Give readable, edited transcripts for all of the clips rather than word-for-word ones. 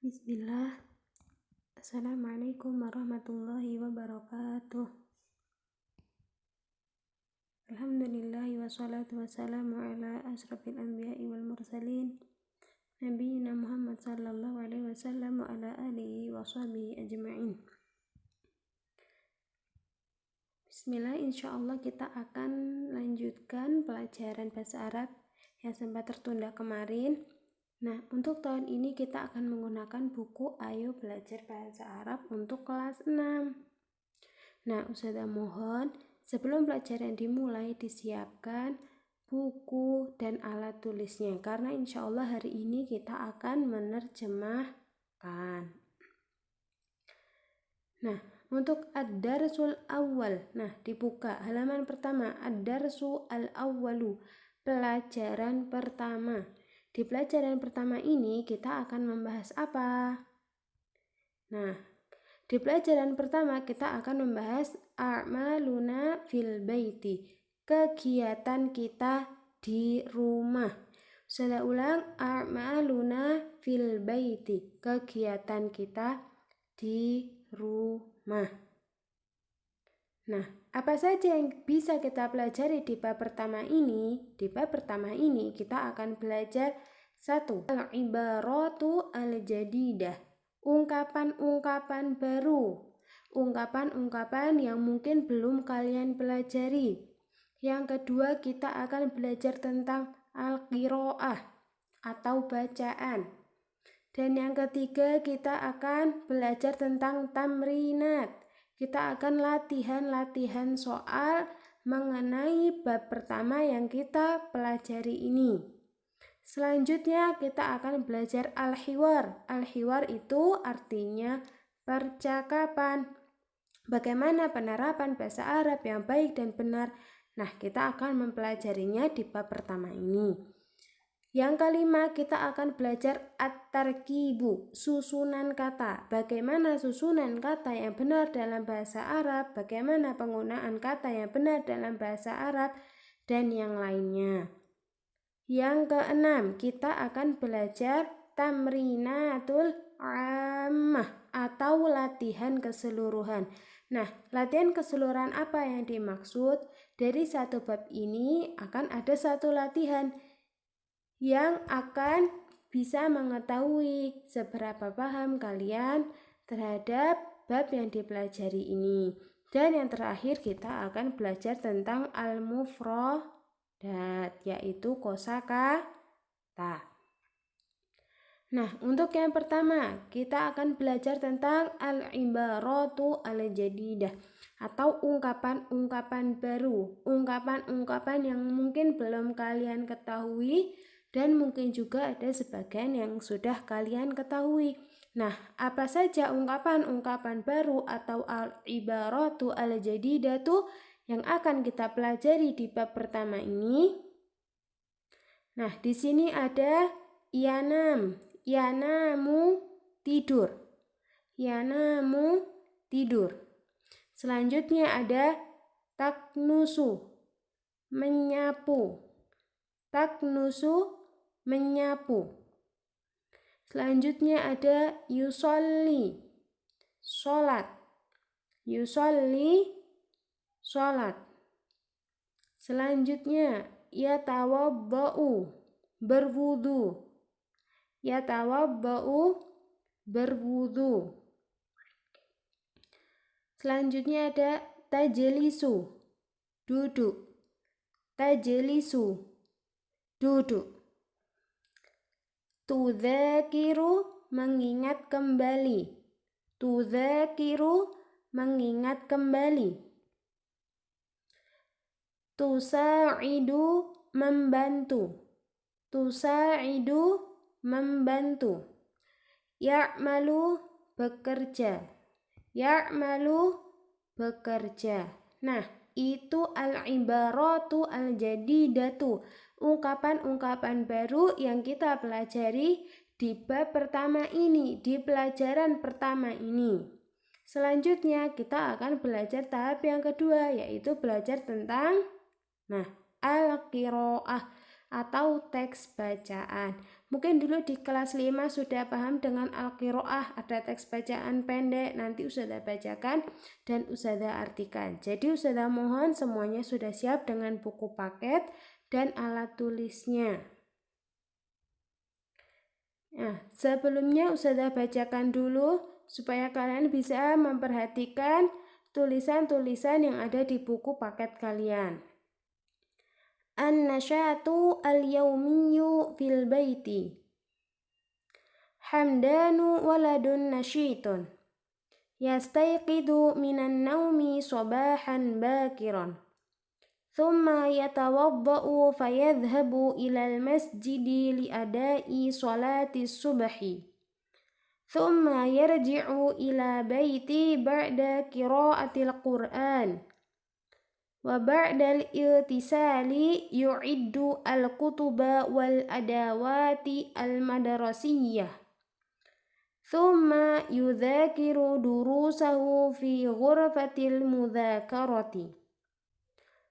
Bismillah. Assalamualaikum warahmatullahi wabarakatuh. Alhamdulillahi wassalatu wassalamu ala asrafil anbiya'i wal mursalin Nabiyyina Muhammad sallallahu alaihi wasallam wa ala alihi wa sahbihi ajma'in. Bismillah, insyaallah kita akan lanjutkan pelajaran bahasa Arab yang sempat tertunda kemarin. Nah, untuk tahun ini kita akan menggunakan buku Ayo Belajar Bahasa Arab untuk kelas 6. Nah, Ustazah mohon sebelum pelajaran dimulai disiapkan buku dan alat tulisnya, karena insya Allah hari ini kita akan menerjemahkan. Nah, untuk ad-darsul awal, nah dibuka halaman pertama, ad-darsu al-awwalu, pelajaran pertama. Di pelajaran pertama ini kita akan membahas apa? Nah, di pelajaran pertama kita akan membahas a'maluna fil baiti, kegiatan kita di rumah. Saya ulang, a'maluna fil baiti, kegiatan kita di rumah. Nah, apa saja yang bisa kita pelajari di bab pertama ini? Di bab pertama ini kita akan belajar 1. Al-ibaratu al-jadidah, ungkapan-ungkapan baru, ungkapan-ungkapan yang mungkin belum kalian pelajari. Yang kedua, kita akan belajar tentang al-qiraah atau bacaan. Dan yang ketiga, kita akan belajar tentang tamrinat. Kita akan latihan-latihan soal mengenai bab pertama yang kita pelajari ini. Selanjutnya kita akan belajar al-hiwar. Al-hiwar itu artinya percakapan. Bagaimana penerapan bahasa Arab yang baik dan benar. Nah, kita akan mempelajarinya di bab pertama ini. Yang kelima, kita akan belajar at-tarkibu, susunan kata. Bagaimana susunan kata yang benar dalam bahasa Arab, bagaimana penggunaan kata yang benar dalam bahasa Arab, dan yang lainnya. Yang keenam, kita akan belajar tamrinatul ammah atau latihan keseluruhan. Nah, latihan keseluruhan apa yang dimaksud? Dari satu bab ini akan ada satu latihan yang akan bisa mengetahui seberapa paham kalian terhadap bab yang dipelajari ini. Dan yang terakhir kita akan belajar tentang al-mufradat, yaitu kosakata. Nah, untuk yang pertama kita akan belajar tentang al-ibaratu al-jadidah atau ungkapan-ungkapan baru, ungkapan-ungkapan yang mungkin belum kalian ketahui dan mungkin juga ada sebagian yang sudah kalian ketahui. Nah, apa saja ungkapan-ungkapan baru atau al-ibaratu al-jadidatu yang akan kita pelajari di bab pertama ini? Nah, di sini ada yanam, yanamu tidur, yanamu tidur. Selanjutnya ada taknusu, menyapu, taknusu menyapu. Selanjutnya ada yusolli, sholat, yusolli, sholat. Selanjutnya yatawadda'u, berwudu, yatawadda'u, berwudu. Selanjutnya ada tajlisu, duduk, tajlisu, duduk. Tudzakiru, mengingat kembali, tudzakiru, mengingat kembali. Tusa'idu, membantu, tusa'idu, membantu. Ya'malu, bekerja, ya'malu, bekerja. Nah, itu al-ibaratu al-jadidatu, ungkapan-ungkapan baru yang kita pelajari di bab pertama ini, di pelajaran pertama ini. Selanjutnya kita akan belajar tahap yang kedua, yaitu belajar tentang al-qiraah atau teks bacaan. Mungkin dulu di kelas 5 sudah paham dengan al-qiraah, ada teks bacaan pendek, nanti Ustazah bacakan dan Ustazah artikan. Jadi Ustazah mohon semuanya sudah siap dengan buku paket dan alat tulisnya. Nah, sebelumnya Ustazah bacakan dulu supaya kalian bisa memperhatikan tulisan-tulisan yang ada di buku paket kalian. An-nasyatu al-yawmiyu fil baiti. Hamdanu waladun nasyitun. Yastayqidu minan naumi sabahan bakiran. Thumma yatawadda'u fayadhhabu ilal masjidi liadai salati subhi. Thumma yarji'u ila baiti ba'da qira'atil Qur'an. Wa ba'dal irtisali yu'iddu al-kutuba wal adawati al-madrasiyah. Thumma yudhakiru durusahu fi ghurfatil mudhakarati.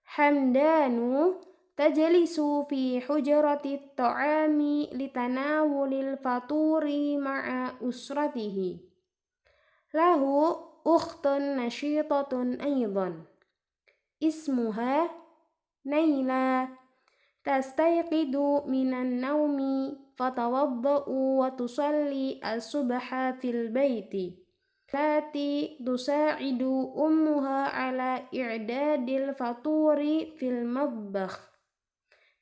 Hamdanu tajlisu fi hujrati ta'ami litanawulil faturi ma'a usratihi. Lahu ukhtun nashitatun aydan. Ismuha Naila. Tastayqidu minan naumi fatawadda'u wa tusalli as-subha fil baiti. Lati tusa'idu ummuha ala i'dadil faturi fil matbakh.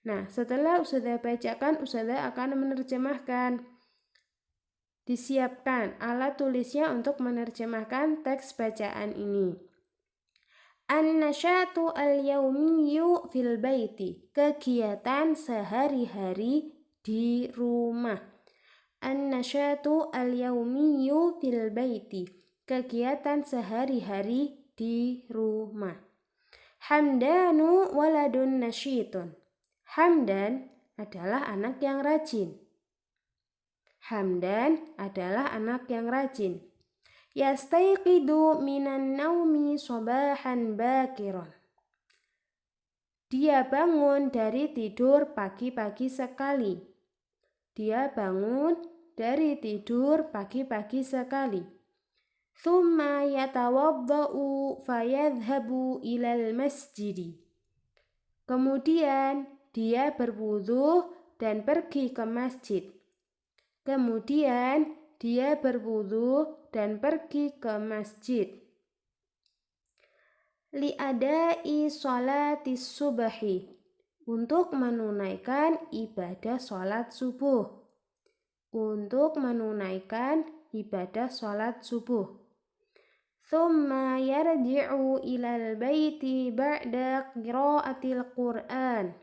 Nah, setelah Ustazah bacakan, Ustazah akan menerjemahkan. Disiapkan alat tulisnya untuk menerjemahkan teks bacaan ini. An-nasyatu al-yawmiyu fil baiti. Kegiatan sehari-hari di rumah. An-nasyatu al-yawmiyu fil baiti. Kegiatan sehari-hari di rumah. Hamdanu waladun nasyitun. Hamdan adalah anak yang rajin. Hamdan adalah anak yang rajin. Yastayqidu minan naumi sabahan bakiran. Dia bangun dari tidur pagi-pagi sekali. Dia bangun dari tidur pagi-pagi sekali. Thumma yatawadda'u fayadhhabu ilal masjidi. Kemudian dia berwudu dan pergi ke masjid. Kemudian dia berwudu dan pergi ke masjid. Li'adai sholati subhi. Untuk menunaikan ibadah sholat subuh. Untuk menunaikan ibadah sholat subuh. Thumma yarji'u ilal baiti ba'da qira'atil Qur'an.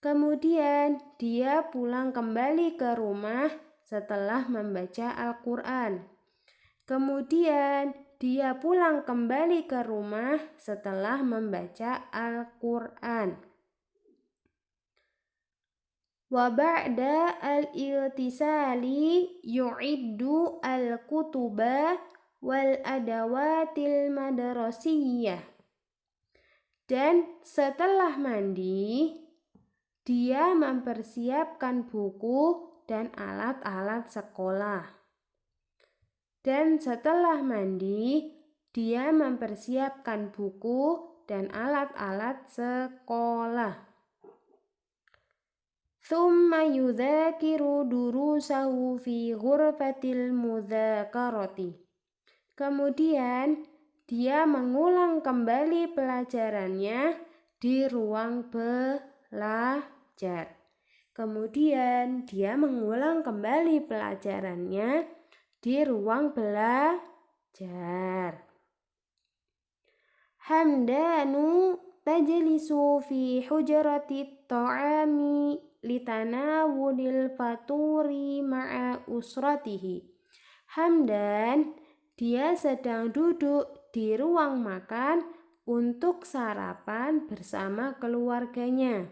Kemudian dia pulang kembali ke rumah setelah membaca Al-Quran. Kemudian dia pulang kembali ke rumah setelah membaca Al-Quran. Wa ba'da al-irtisali yu'iddu al-kutuba wal adawatil madrasiyah. Dan setelah mandi, dia mempersiapkan buku dan alat-alat sekolah. Dan setelah mandi, dia mempersiapkan buku dan alat-alat sekolah. Thumma yudhakiru durusahu fi ghurfatil mudhakarati. Kemudian dia mengulang kembali pelajarannya di ruang belajar. Kemudian dia mengulang kembali pelajarannya di ruang belajar. Hamdanu tajlisu fi hujrati ta'ami litanawulil faturi ma'a usratihi. Hamdan, dia sedang duduk di ruang makan untuk sarapan bersama keluarganya.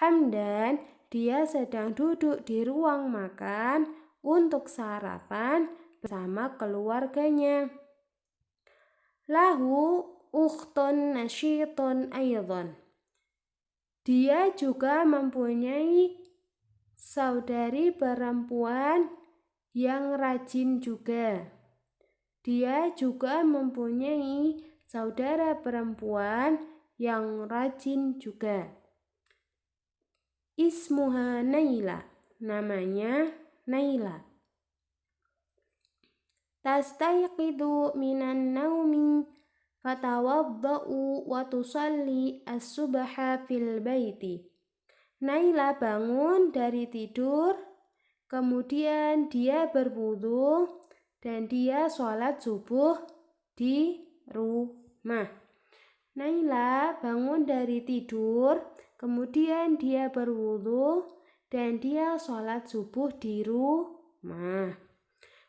Hamdan, dia sedang duduk di ruang makan untuk sarapan bersama keluarganya. Lahu ukhtun nasyitun aydan. Dia juga mempunyai saudari perempuan yang rajin juga. Dia juga mempunyai saudara perempuan yang rajin juga. Ismuha Naila, namanya Naila. Tastayqidu minan naumi fatawadda'u wa tusalli as-subha fil baiti. Naila bangun dari tidur, kemudian dia berwudu dan dia sholat subuh di rumah. Naila bangun dari tidur, kemudian dia berwudu dan dia sholat subuh di rumah.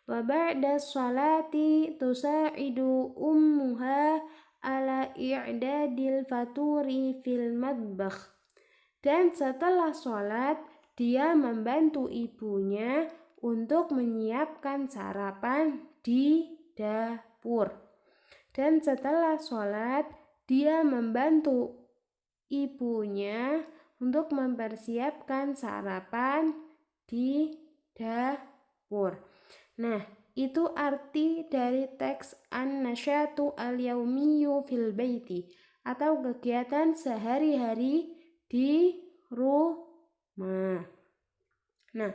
Wa ba'da sholati tusa'idu ummuha ala i'dadil faturi fil madbakh. Dan setelah sholat, dia membantu ibunya untuk menyiapkan sarapan di dapur. Dan setelah sholat, dia membantu ibunya untuk mempersiapkan sarapan di dapur. Nah, itu arti dari teks an-nasyatu al-yaumiyyu fil baiti atau kegiatan sehari-hari di rumah. Nah,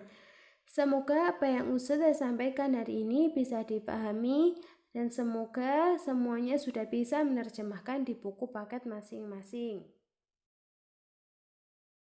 semoga apa yang Ustazah sampaikan hari ini bisa dipahami dan semoga semuanya sudah bisa menerjemahkan di buku paket masing-masing.